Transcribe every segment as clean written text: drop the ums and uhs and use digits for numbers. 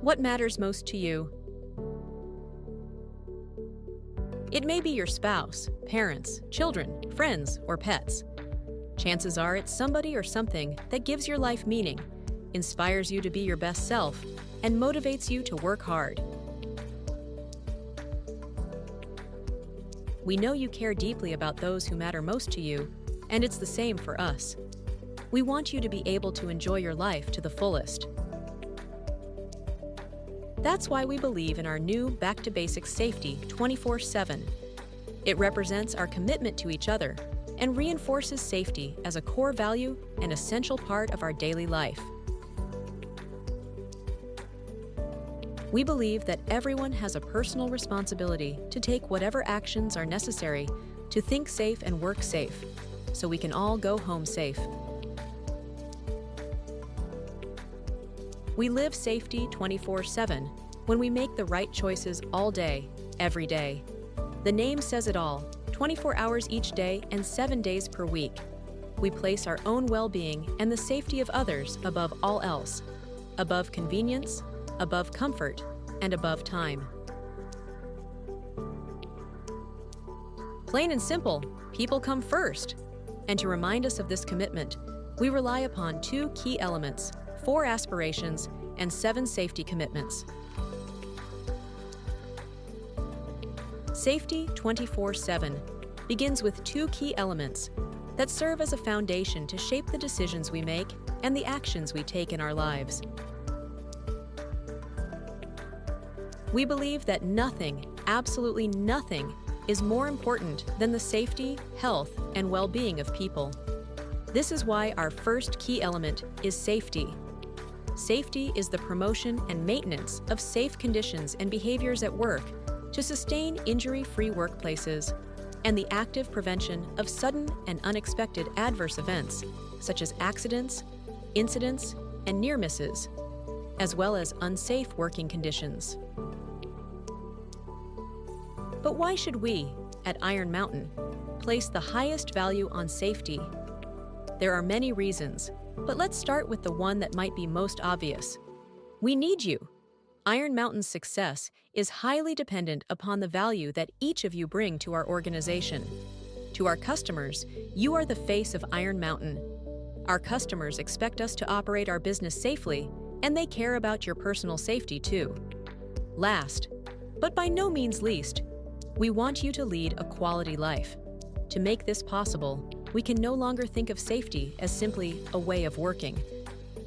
What matters most to you? It may be your spouse, parents, children, friends, or pets. Chances are it's somebody or something that gives your life meaning, inspires you to be your best self, and motivates you to work hard. We know you care deeply about those who matter most to you, and it's the same for us. We want you to be able to enjoy your life to the fullest. That's why we believe in our new Back to Basics Safety 24/7. It represents our commitment to each other and reinforces safety as a core value and essential part of our daily life. We believe that everyone has a personal responsibility to take whatever actions are necessary to think safe and work safe, so we can all go home safe. We live safety 24/7 when we make the right choices all day, every day. The name says it all, 24 hours each day and 7 days per week. We place our own well-being and the safety of others above all else, above convenience, above comfort, and above time. Plain and simple, people come first. And to remind us of this commitment, we rely upon 2 key elements, 4 aspirations, and 7 safety commitments. Safety 24/7 begins with 2 key elements that serve as a foundation to shape the decisions we make and the actions we take in our lives. We believe that nothing, absolutely nothing, is more important than the safety, health, and well-being of people. This is why our first key element is safety. Safety is the promotion and maintenance of safe conditions and behaviors at work to sustain injury-free workplaces and the active prevention of sudden and unexpected adverse events, such as accidents, incidents, and near misses, as well as unsafe working conditions. But why should we, at Iron Mountain, place the highest value on safety? There are many reasons, but let's start with the one that might be most obvious. We need you. Iron Mountain's success is highly dependent upon the value that each of you bring to our organization. To our customers, you are the face of Iron Mountain. Our customers expect us to operate our business safely, and they care about your personal safety too. Last, but by no means least, we want you to lead a quality life. To make this possible, we can no longer think of safety as simply a way of working.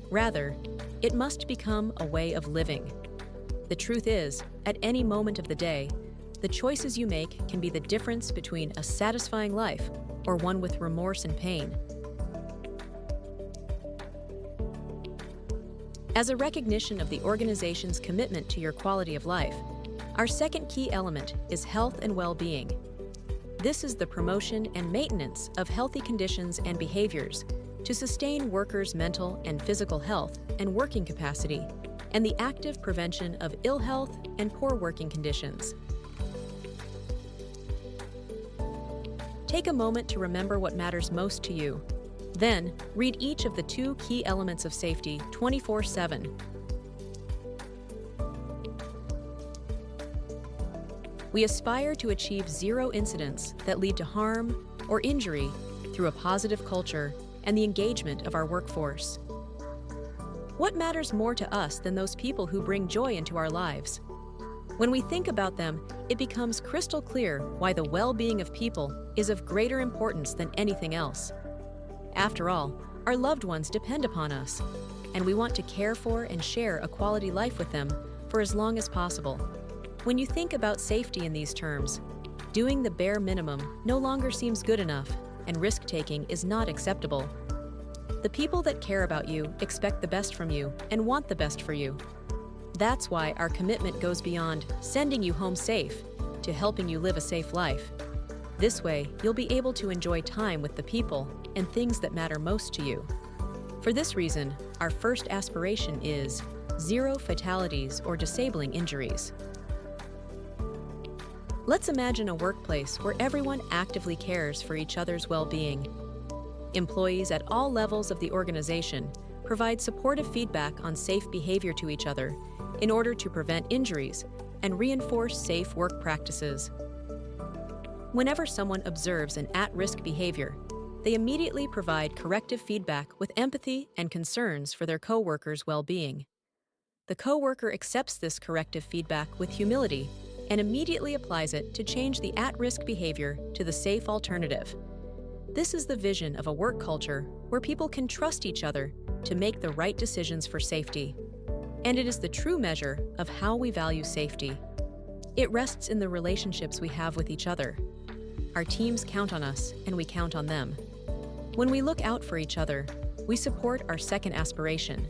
Rather, it must become a way of living. The truth is, at any moment of the day, the choices you make can be the difference between a satisfying life or one with remorse and pain. As a recognition of the organization's commitment to your quality of life, our second key element is health and well-being. This is the promotion and maintenance of healthy conditions and behaviors to sustain workers' mental and physical health and working capacity, and the active prevention of ill health and poor working conditions. Take a moment to remember what matters most to you. Then, read each of the 2 key elements of safety 24/7. We aspire to achieve 0 incidents that lead to harm or injury through a positive culture and the engagement of our workforce. What matters more to us than those people who bring joy into our lives? When we think about them, it becomes crystal clear why the well-being of people is of greater importance than anything else. After all, our loved ones depend upon us, and we want to care for and share a quality life with them for as long as possible. When you think about safety in these terms, doing the bare minimum no longer seems good enough, and risk-taking is not acceptable. The people that care about you expect the best from you and want the best for you. That's why our commitment goes beyond sending you home safe to helping you live a safe life. This way, you'll be able to enjoy time with the people and things that matter most to you. For this reason, our first aspiration is 0 fatalities or disabling injuries. Let's imagine a workplace where everyone actively cares for each other's well-being. Employees at all levels of the organization provide supportive feedback on safe behavior to each other in order to prevent injuries and reinforce safe work practices. Whenever someone observes an at-risk behavior, they immediately provide corrective feedback with empathy and concerns for their coworkers' well-being. The coworker accepts this corrective feedback with humility and immediately applies it to change the at-risk behavior to the safe alternative. This is the vision of a work culture where people can trust each other to make the right decisions for safety. And it is the true measure of how we value safety. It rests in the relationships we have with each other. Our teams count on us, and we count on them. When we look out for each other, we support our second aspiration,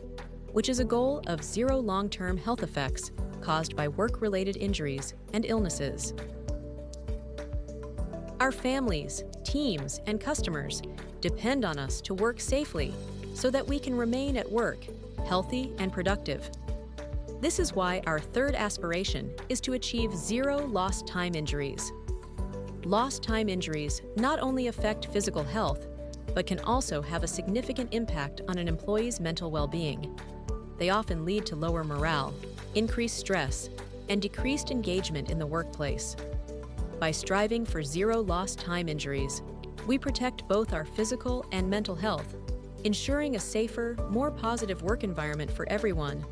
which is a goal of zero long-term health effects caused by work-related injuries and illnesses. Our families, teams, and customers depend on us to work safely so that we can remain at work, healthy and productive. This is why our third aspiration is to achieve zero lost time injuries. Lost time injuries not only affect physical health, but can also have a significant impact on an employee's mental well-being. They often lead to lower morale, increased stress, and decreased engagement in the workplace. By striving for zero lost time injuries, we protect both our physical and mental health, ensuring a safer, more positive work environment for everyone.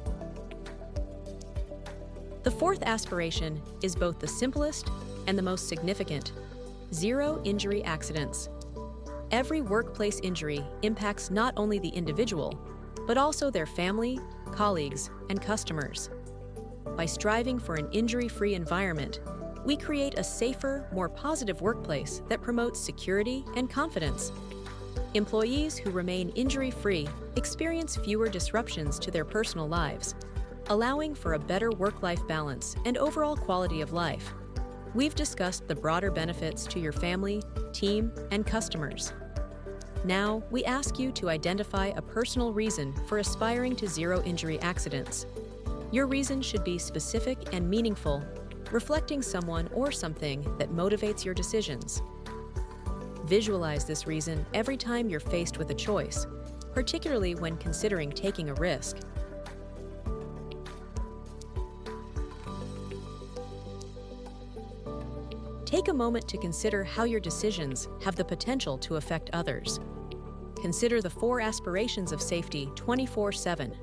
The fourth aspiration is both the simplest and the most significant: zero injury accidents. Every workplace injury impacts not only the individual, but also their family, colleagues, and customers. By striving for an injury-free environment, we create a safer, more positive workplace that promotes security and confidence. Employees who remain injury-free experience fewer disruptions to their personal lives, allowing for a better work-life balance and overall quality of life. We've discussed the broader benefits to your family, team, and customers. Now, we ask you to identify a personal reason for aspiring to zero injury accidents. Your reason should be specific and meaningful, reflecting someone or something that motivates your decisions. Visualize this reason every time you're faced with a choice, particularly when considering taking a risk. Take a moment to consider how your decisions have the potential to affect others. Consider the 4 aspirations of safety 24/7.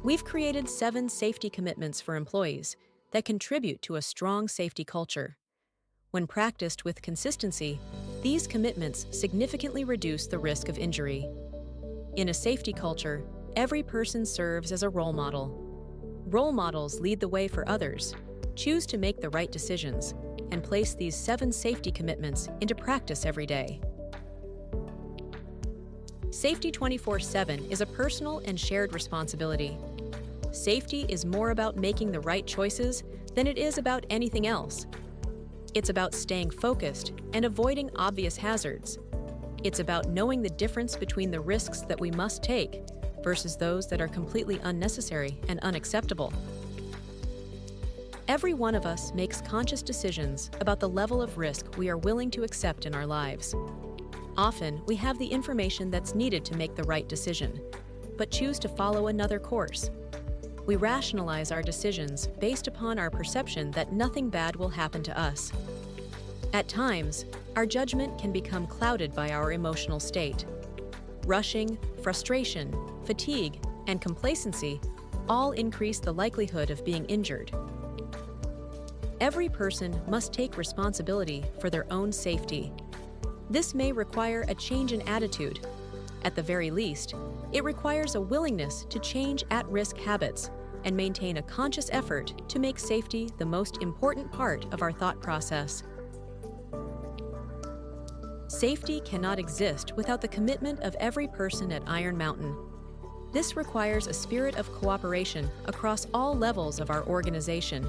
We've created 7 safety commitments for employees that contribute to a strong safety culture. When practiced with consistency, these commitments significantly reduce the risk of injury. In a safety culture, every person serves as a role model. Role models lead the way for others, choose to make the right decisions, and place these 7 safety commitments into practice every day. Safety 24/7 is a personal and shared responsibility. Safety is more about making the right choices than it is about anything else. It's about staying focused and avoiding obvious hazards. It's about knowing the difference between the risks that we must take versus those that are completely unnecessary and unacceptable. Every one of us makes conscious decisions about the level of risk we are willing to accept in our lives. Often, we have the information that's needed to make the right decision, but choose to follow another course. We rationalize our decisions based upon our perception that nothing bad will happen to us. At times, our judgment can become clouded by our emotional state. Rushing, frustration, fatigue, and complacency all increase the likelihood of being injured. Every person must take responsibility for their own safety. This may require a change in attitude. At the very least, it requires a willingness to change at-risk habits and maintain a conscious effort to make safety the most important part of our thought process. Safety cannot exist without the commitment of every person at Iron Mountain. This requires a spirit of cooperation across all levels of our organization.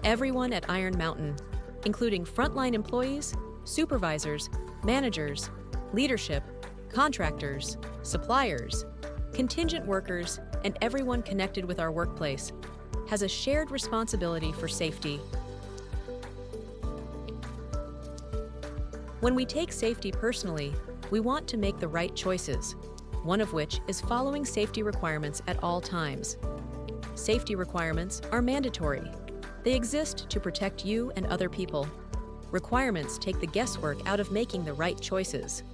Everyone at Iron Mountain, including frontline employees, supervisors, managers, leadership, contractors, suppliers, contingent workers, and everyone connected with our workplace, has a shared responsibility for safety. When we take safety personally, we want to make the right choices, one of which is following safety requirements at all times. Safety requirements are mandatory. They exist to protect you and other people. Requirements take the guesswork out of making the right choices.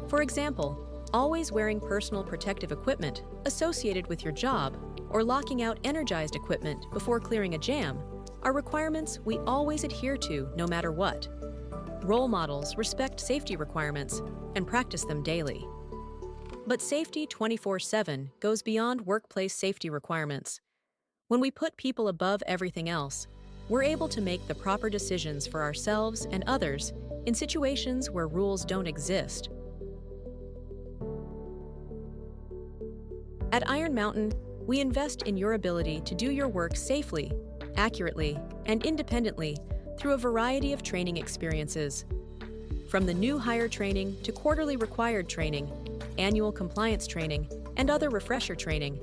For example, always wearing personal protective equipment associated with your job or locking out energized equipment before clearing a jam are requirements we always adhere to no matter what. Role models respect safety requirements and practice them daily. But safety 24/7 goes beyond workplace safety requirements. When we put people above everything else, we're able to make the proper decisions for ourselves and others in situations where rules don't exist. At Iron Mountain, we invest in your ability to do your work safely, accurately, and independently through a variety of training experiences. From the new hire training to quarterly required training, annual compliance training, and other refresher training,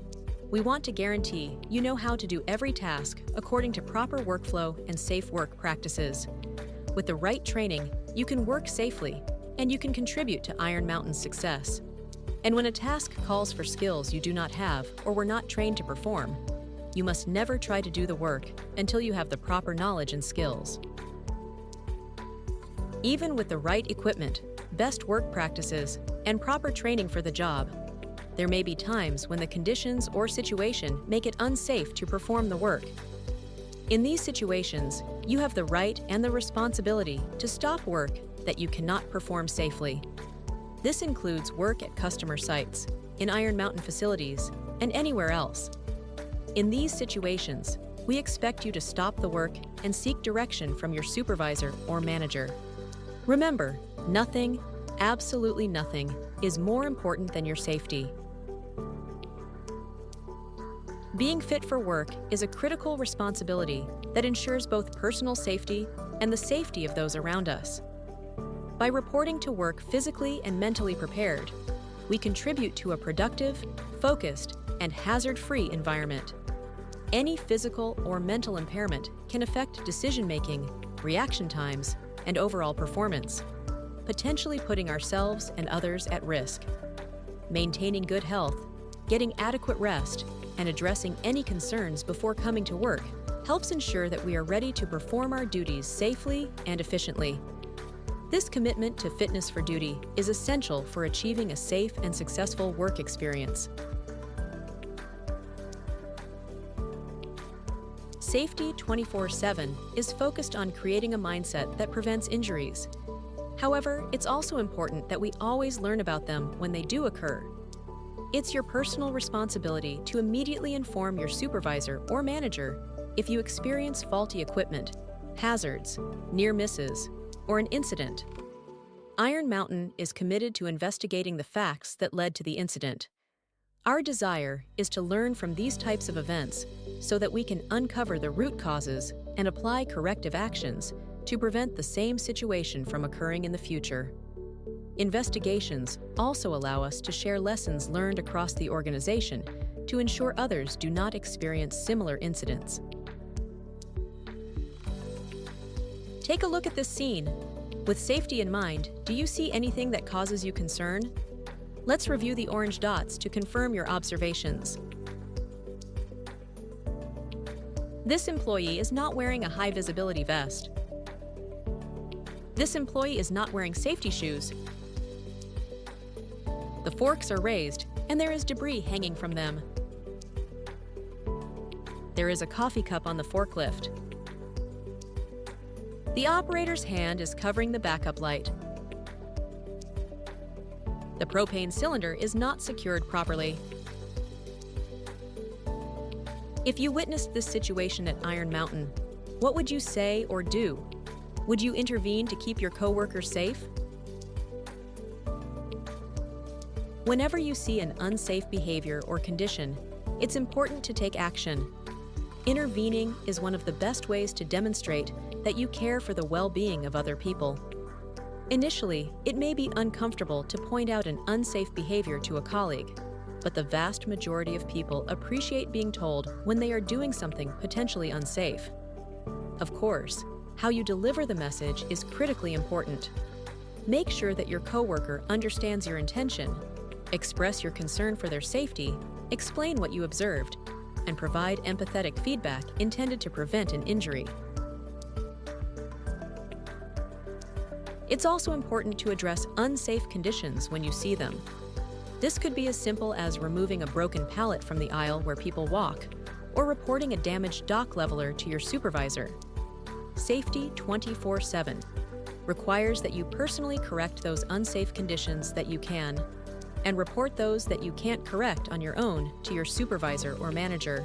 we want to guarantee you know how to do every task according to proper workflow and safe work practices. With the right training, you can work safely, and you can contribute to Iron Mountain's success. And when a task calls for skills you do not have or were not trained to perform, you must never try to do the work until you have the proper knowledge and skills. Even with the right equipment, best work practices, and proper training for the job, there may be times when the conditions or situation make it unsafe to perform the work. In these situations, you have the right and the responsibility to stop work that you cannot perform safely. This includes work at customer sites, in Iron Mountain facilities, and anywhere else. In these situations, we expect you to stop the work and seek direction from your supervisor or manager. Remember, nothing, absolutely nothing, is more important than your safety. Being fit for work is a critical responsibility that ensures both personal safety and the safety of those around us. By reporting to work physically and mentally prepared, we contribute to a productive, focused, and hazard-free environment. Any physical or mental impairment can affect decision-making, reaction times, and overall performance, potentially putting ourselves and others at risk. Maintaining good health, getting adequate rest, and addressing any concerns before coming to work helps ensure that we are ready to perform our duties safely and efficiently. This commitment to fitness for duty is essential for achieving a safe and successful work experience. Safety 24/7 is focused on creating a mindset that prevents injuries. However, it's also important that we always learn about them when they do occur. It's your personal responsibility to immediately inform your supervisor or manager if you experience faulty equipment, hazards, near misses, or an incident. Iron Mountain is committed to investigating the facts that led to the incident. Our desire is to learn from these types of events so that we can uncover the root causes and apply corrective actions to prevent the same situation from occurring in the future. Investigations also allow us to share lessons learned across the organization to ensure others do not experience similar incidents. Take a look at this scene. With safety in mind, do you see anything that causes you concern? Let's review the orange dots to confirm your observations. This employee is not wearing a high visibility vest. This employee is not wearing safety shoes. The forks are raised, and there is debris hanging from them. There is a coffee cup on the forklift. The operator's hand is covering the backup light. The propane cylinder is not secured properly. If you witnessed this situation at Iron Mountain, what would you say or do? Would you intervene to keep your coworkers safe? Whenever you see an unsafe behavior or condition, it's important to take action. Intervening is one of the best ways to demonstrate that you care for the well-being of other people. Initially, it may be uncomfortable to point out an unsafe behavior to a colleague, but the vast majority of people appreciate being told when they are doing something potentially unsafe. Of course, how you deliver the message is critically important. Make sure that your coworker understands your intention. Express your concern for their safety, explain what you observed, and provide empathetic feedback intended to prevent an injury. It's also important to address unsafe conditions when you see them. This could be as simple as removing a broken pallet from the aisle where people walk, or reporting a damaged dock leveler to your supervisor. Safety 24/7 requires that you personally correct those unsafe conditions that you can, and report those that you can't correct on your own to your supervisor or manager.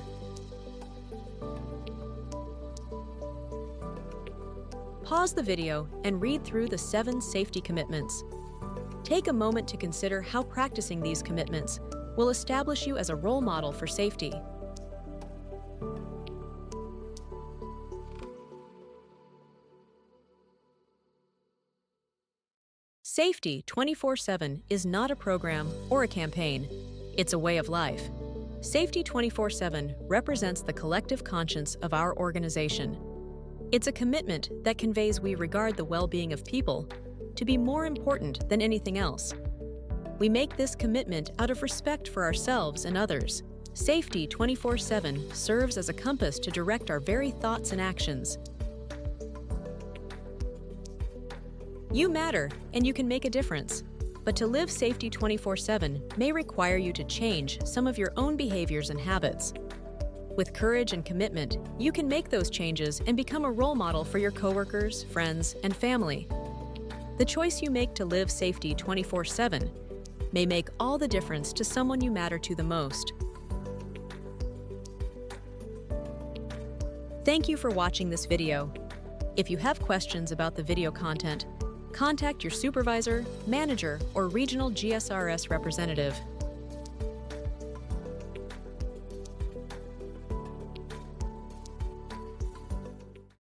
Pause the video and read through the 7 safety commitments. Take a moment to consider how practicing these commitments will establish you as a role model for safety. Safety 24/7 is not a program or a campaign. It's a way of life. Safety 24/7 represents the collective conscience of our organization. It's a commitment that conveys we regard the well-being of people to be more important than anything else. We make this commitment out of respect for ourselves and others. Safety 24/7 serves as a compass to direct our very thoughts and actions. You matter, and you can make a difference. But to live Safety 24/7 may require you to change some of your own behaviors and habits. With courage and commitment, you can make those changes and become a role model for your coworkers, friends, and family. The choice you make to live Safety 24/7 may make all the difference to someone you matter to the most. Thank you for watching this video. If you have questions about the video content, contact your supervisor, manager, or regional GSRS representative.